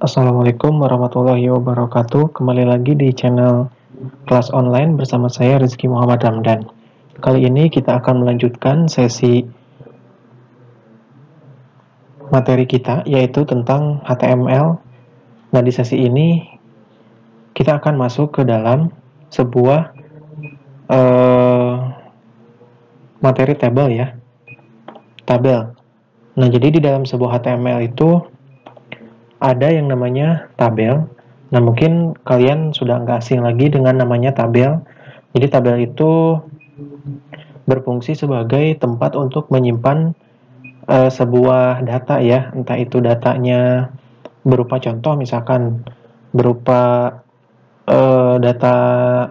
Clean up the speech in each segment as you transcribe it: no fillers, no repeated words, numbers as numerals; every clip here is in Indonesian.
Assalamualaikum warahmatullahi wabarakatuh. Kembali lagi di channel kelas online bersama saya Rizky Muhammad Ramdan. Kali ini kita akan melanjutkan sesi materi kita, yaitu tentang HTML. Nah, di sesi ini kita akan masuk ke dalam sebuah materi tabel ya. Tabel. Nah, jadi di dalam sebuah HTML itu ada yang namanya tabel. Nah, mungkin kalian sudah nggak asing lagi dengan namanya tabel. Jadi tabel itu berfungsi sebagai tempat untuk menyimpan sebuah data ya, entah itu datanya berupa contoh, misalkan berupa data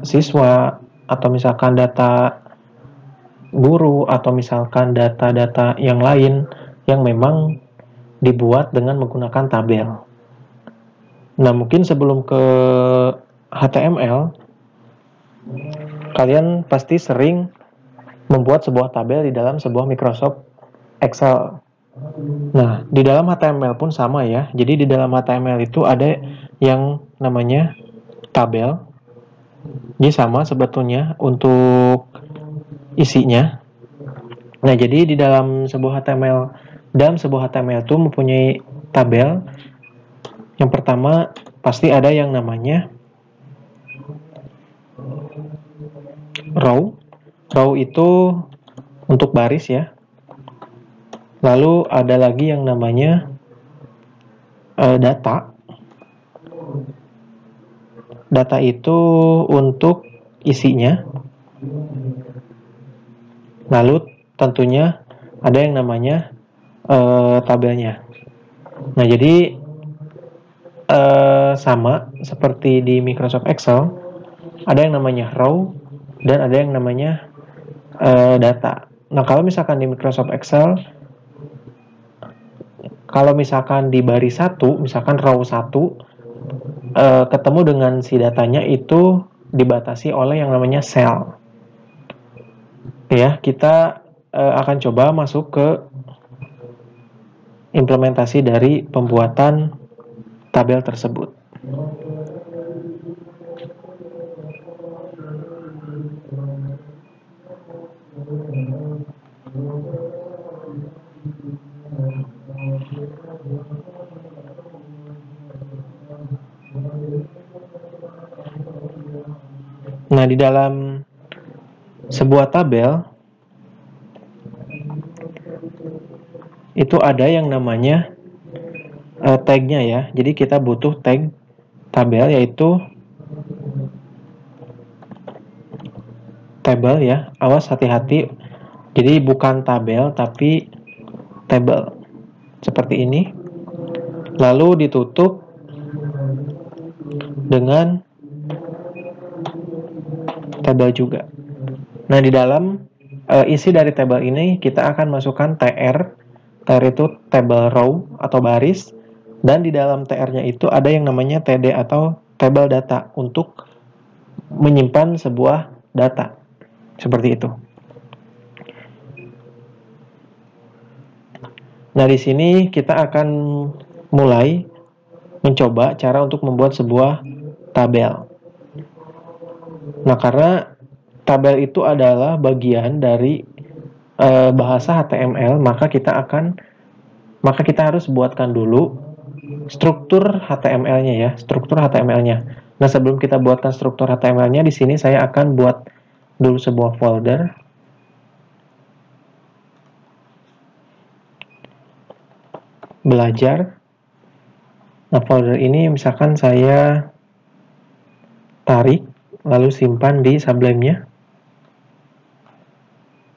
siswa, atau misalkan data guru, atau misalkan data-data yang lain yang memang dibuat dengan menggunakan tabel. Nah, mungkin sebelum ke HTML, kalian pasti sering membuat sebuah tabel di dalam sebuah Microsoft Excel. Nah, di dalam HTML pun sama ya. Jadi di dalam HTML itu ada yang namanya tabel. Ini sama sebetulnya untuk isinya. Nah, jadi di dalam sebuah HTML itu mempunyai tabel. Yang pertama pasti ada yang namanya row. Row itu untuk baris ya. Lalu ada lagi yang namanya data. Data itu untuk isinya. Lalu tentunya ada yang namanya tabelnya. Nah, jadi sama seperti di Microsoft Excel, ada yang namanya row dan ada yang namanya data. Nah, kalau misalkan di Microsoft Excel, kalau misalkan di baris 1, misalkan row 1, ketemu dengan si datanya itu dibatasi oleh yang namanya cell. Ya, kita akan coba masuk ke implementasi dari pembuatan tabel tersebut. Nah, di dalam sebuah tabel itu ada yang namanya tag-nya ya. Jadi kita butuh tag tabel, yaitu table ya. Awas, hati-hati. Jadi bukan tabel tapi table. Seperti ini. Lalu ditutup dengan tabel juga. Nah, di dalam isi dari tabel ini kita akan masukkan tr. Tr itu table row atau baris, dan di dalam tr-nya itu ada yang namanya td atau table data untuk menyimpan sebuah data. Seperti itu. Nah, di sini kita akan mulai mencoba cara untuk membuat sebuah tabel. Nah, karena tabel itu adalah bagian dari bahasa HTML, maka kita harus buatkan dulu struktur HTML-nya ya, struktur HTML-nya. Nah, sebelum kita buatkan struktur HTML-nya, di sini saya akan buat dulu sebuah folder. Belajar. Nah, folder ini misalkan saya tarik, lalu simpan di Sublime-nya.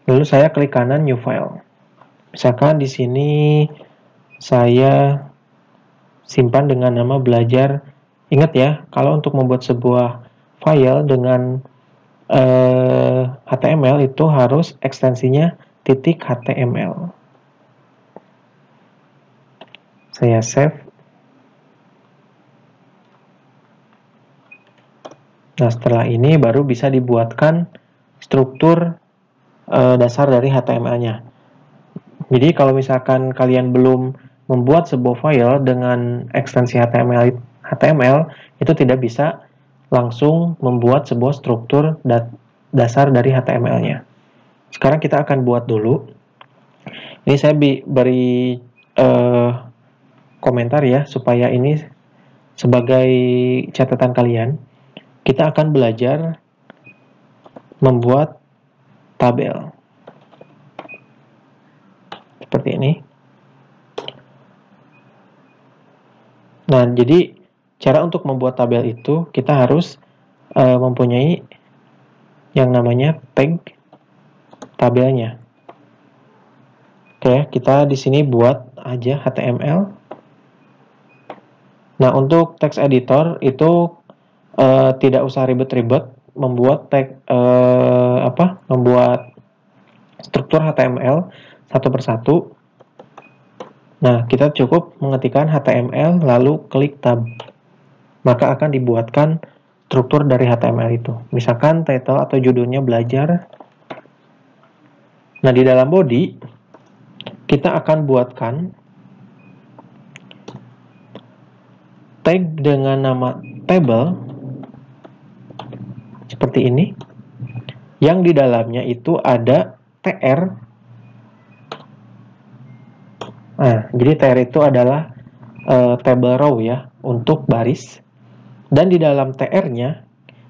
Lalu saya klik kanan New File. Misalkan di sini saya simpan dengan nama belajar. Ingat ya, kalau untuk membuat sebuah file dengan HTML itu harus ekstensinya .html. Saya save. Nah, setelah ini baru bisa dibuatkan struktur dasar dari HTML-nya. Jadi kalau misalkan kalian belum membuat sebuah file dengan ekstensi HTML itu tidak bisa langsung membuat sebuah struktur dasar dari HTML-nya. Sekarang kita akan buat dulu. Ini saya beri komentar ya, supaya ini sebagai catatan kalian. Kita akan belajar membuat tabel. Seperti ini. Nah, jadi cara untuk membuat tabel itu kita harus mempunyai yang namanya tag tabelnya. Oke, kita di sini buat aja HTML. Nah, untuk text editor itu tidak usah ribet-ribet membuat membuat struktur HTML satu persatu. Nah, kita cukup mengetikkan HTML lalu klik tab. Maka akan dibuatkan struktur dari HTML itu. Misalkan title atau judulnya belajar. Nah, di dalam body kita akan buatkan tag dengan nama table seperti ini. Yang di dalamnya itu ada tr. Nah, jadi tr itu adalah table row ya, untuk baris. Dan di dalam tr-nya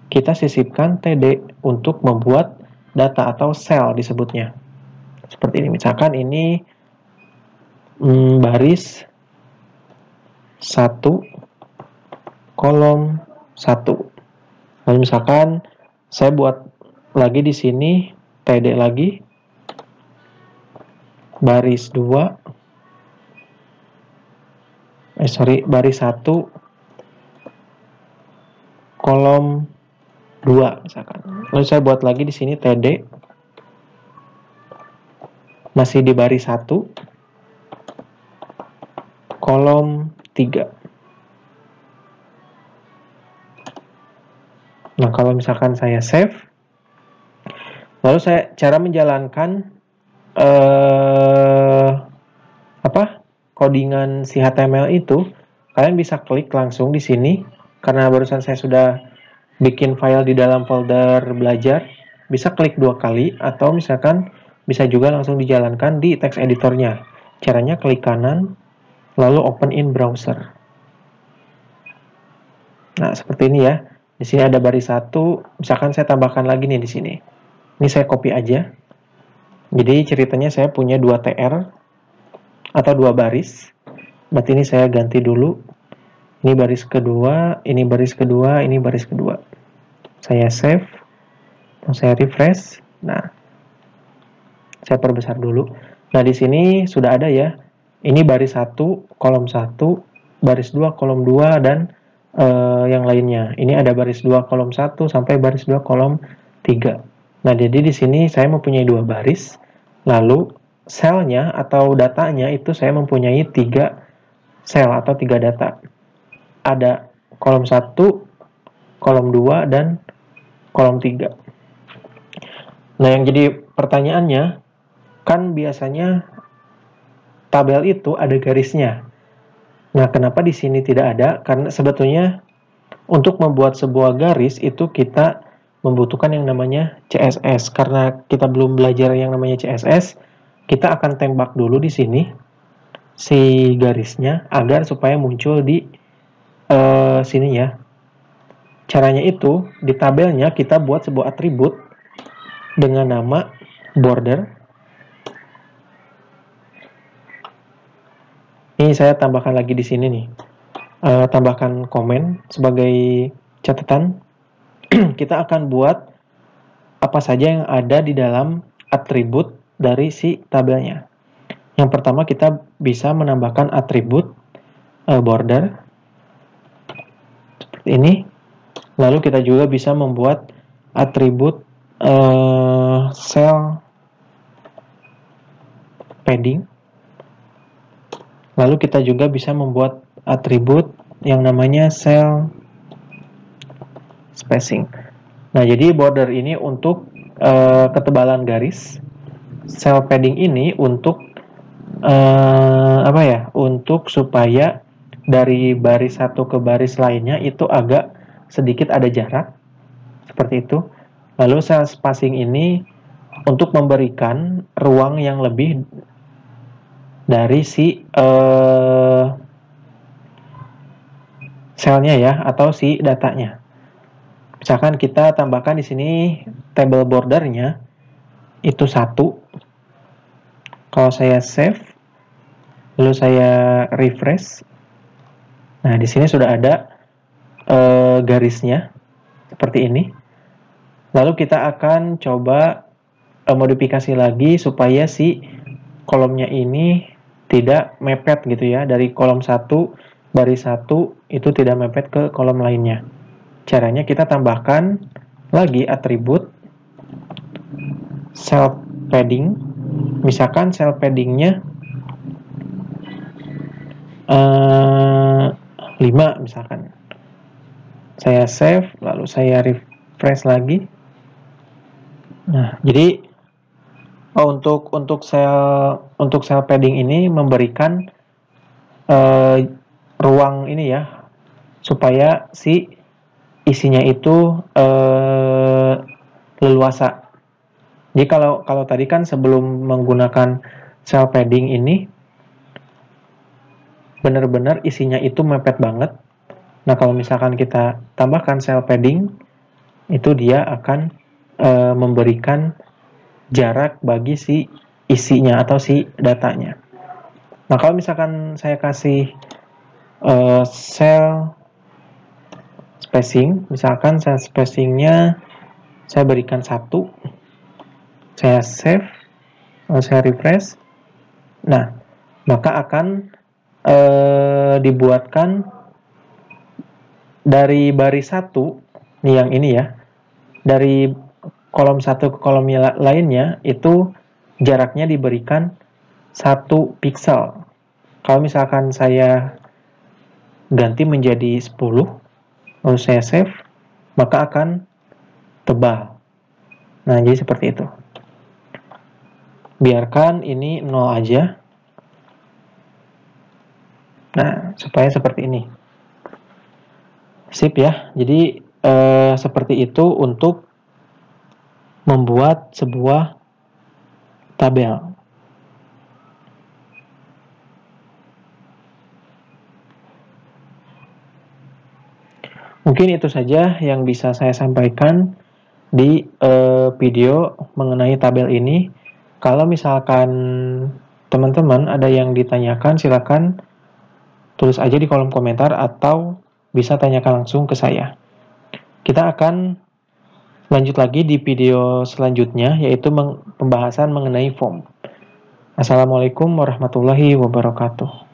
kita sisipkan td untuk membuat data atau sel disebutnya. Seperti ini, misalkan ini baris 1 kolom 1. Lalu misalkan saya buat lagi di sini td lagi baris 2 baris 1 kolom 2 misalkan. Lalu saya buat lagi di sini td masih di baris 1 kolom 3. Nah, kalau misalkan saya save, lalu cara menjalankan codingan si HTML itu, kalian bisa klik langsung di sini. Karena barusan saya sudah bikin file di dalam folder belajar, bisa klik 2 kali, atau misalkan bisa juga langsung dijalankan di text editornya. Caranya klik kanan, lalu open in browser. Nah, seperti ini ya. Di sini ada baris 1, misalkan saya tambahkan lagi nih di sini. Ini saya copy aja. Jadi ceritanya saya punya 2 tr atau 2 baris. Berarti ini saya ganti dulu. Ini baris kedua, ini baris kedua, ini baris kedua. Saya save, saya refresh. Nah, saya perbesar dulu. Nah, di sini sudah ada ya. Ini baris 1, kolom 1, baris 2, kolom 2, dan yang lainnya. Ini ada baris 2, kolom 1, sampai baris 2, kolom 3. Nah, jadi di sini saya mempunyai 2 baris. Lalu, selnya atau datanya itu saya mempunyai 3 sel atau 3 data. Ada kolom 1, kolom 2, dan kolom 3. Nah, yang jadi pertanyaannya, kan biasanya tabel itu ada garisnya. Nah, kenapa di sini tidak ada? Karena sebetulnya untuk membuat sebuah garis itu kita membutuhkan yang namanya CSS. Karena kita belum belajar yang namanya CSS, kita akan tembak dulu di sini si garisnya agar supaya muncul di sini ya. Caranya itu di tabelnya kita buat sebuah atribut dengan nama border. Ini saya tambahkan lagi di sini nih. Tambahkan komen sebagai catatan. Kita akan buat apa saja yang ada di dalam atribut dari si tabelnya. Yang pertama kita bisa menambahkan atribut border seperti ini. Lalu kita juga bisa membuat atribut cell padding. Lalu kita juga bisa membuat atribut yang namanya cell spacing. Nah, jadi border ini untuk ketebalan garis, cell padding ini untuk apa ya, untuk supaya dari baris satu ke baris lainnya itu agak sedikit ada jarak seperti itu. Lalu sel spacing ini untuk memberikan ruang yang lebih dari si selnya ya, atau si datanya. Misalkan kita tambahkan di sini table bordernya itu 1. Kalau saya save, lalu saya refresh, nah di sini sudah ada garisnya seperti ini. Lalu kita akan coba modifikasi lagi supaya si kolomnya ini tidak mepet gitu ya, dari kolom 1 baris 1 itu tidak mepet ke kolom lainnya. Caranya kita tambahkan lagi atribut cell padding. Misalkan cell paddingnya 5 misalkan. Saya save, lalu saya refresh lagi. Nah, jadi untuk cell padding ini memberikan ruang ini ya, supaya si isinya itu leluasa. Jadi kalau tadi kan sebelum menggunakan cell padding ini benar-benar isinya itu mepet banget. Nah, kalau misalkan kita tambahkan cell padding, itu dia akan memberikan jarak bagi si isinya atau si datanya. Nah, kalau misalkan saya kasih cell spacing, misalkan cell spacingnya saya berikan 1, saya save, lalu saya refresh. Nah, maka akan dibuatkan dari baris 1 nih, yang ini ya, dari kolom 1 ke kolom lainnya itu jaraknya diberikan 1 pixel. Kalau misalkan saya ganti menjadi 10, lalu saya save, maka akan tebal. Nah, jadi seperti itu. Biarkan ini 0 aja. Nah, supaya seperti ini. Sip ya. Jadi seperti itu untuk membuat sebuah tabel. Mungkin itu saja yang bisa saya sampaikan di video mengenai tabel ini. Kalau misalkan teman-teman ada yang ditanyakan, silakan tulis aja di kolom komentar atau bisa tanyakan langsung ke saya. Kita akan lanjut lagi di video selanjutnya, yaitu pembahasan mengenai form. Assalamualaikum warahmatullahi wabarakatuh.